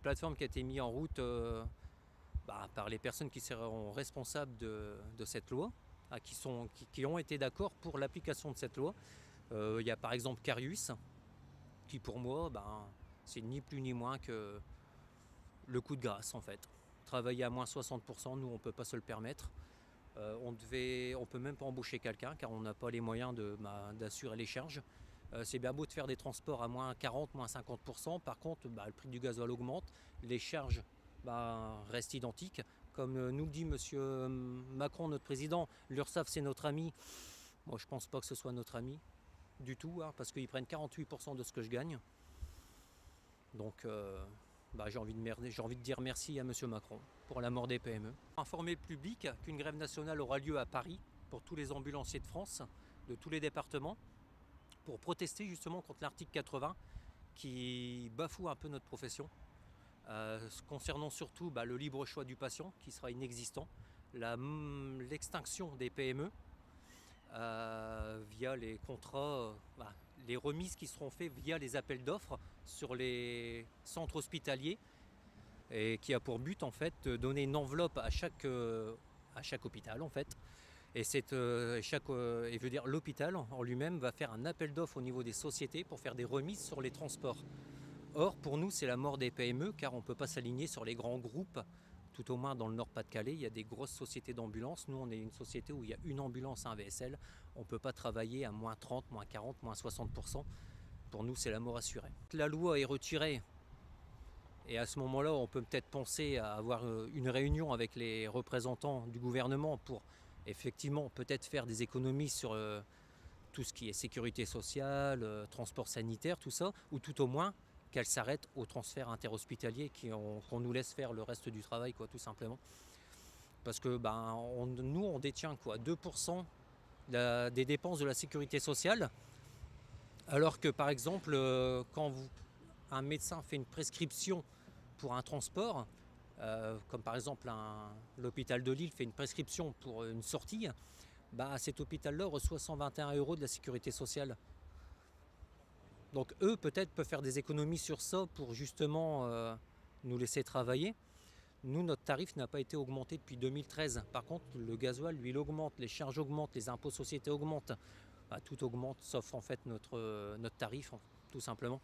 plateforme qui a été mise en route par les personnes qui seront responsables de cette loi, qui ont été d'accord pour l'application de cette loi. Il y a par exemple Carius, qui pour moi, c'est ni plus ni moins que le coup de grâce en fait. Travailler à moins 60%, nous on ne peut pas se le permettre. On ne peut même pas embaucher quelqu'un car on n'a pas les moyens d'assurer les charges. C'est bien beau de faire des transports à moins 40, moins 50%. Par contre, le prix du gasoil augmente, les charges restent identiques. Comme nous le dit monsieur Macron, notre président, l'URSSAF c'est notre ami. Moi je ne pense pas que ce soit notre ami du tout, parce qu'ils prennent 48% de ce que je gagne. Donc j'ai envie de dire merci à monsieur Macron pour la mort des PME. Informer le public qu'une grève nationale aura lieu à Paris pour tous les ambulanciers de France, de tous les départements, pour protester justement contre l'article 80 qui bafoue un peu notre profession, concernant surtout le libre choix du patient qui sera inexistant, l'extinction des PME via les contrats, les remises qui seront faites via les appels d'offres sur les centres hospitaliers et qui a pour but en fait de donner une enveloppe à chaque hôpital en fait. Et je veux dire, l'hôpital en lui-même va faire un appel d'offres au niveau des sociétés pour faire des remises sur les transports. Or, pour nous, c'est la mort des PME car on ne peut pas s'aligner sur les grands groupes. Tout au moins dans le Nord-Pas-de-Calais, il y a des grosses sociétés d'ambulance. Nous, on est une société où il y a une ambulance, un VSL. On ne peut pas travailler à moins 30, moins 40, moins 60%. Pour nous, c'est la mort assurée. La loi est retirée. Et à ce moment-là, on peut peut-être penser à avoir une réunion avec les représentants du gouvernement pour effectivement peut-être faire des économies sur tout ce qui est sécurité sociale, transport sanitaire, tout ça, ou tout au moins qu'elle s'arrête au transfert interhospitalier, qu'on nous laisse faire le reste du travail, tout simplement. Parce que nous, on détient 2% des dépenses de la sécurité sociale, alors que par exemple, quand un médecin fait une prescription pour un transport, comme par exemple l'hôpital de Lille fait une prescription pour une sortie, cet hôpital-là reçoit 121 € de la sécurité sociale. Donc eux peut-être peuvent faire des économies sur ça pour justement nous laisser travailler. Nous, notre tarif n'a pas été augmenté depuis 2013. Par contre, le gasoil, lui, il augmente, les charges augmentent, les impôts sociétés augmentent. Tout augmente sauf en fait notre tarif, tout simplement.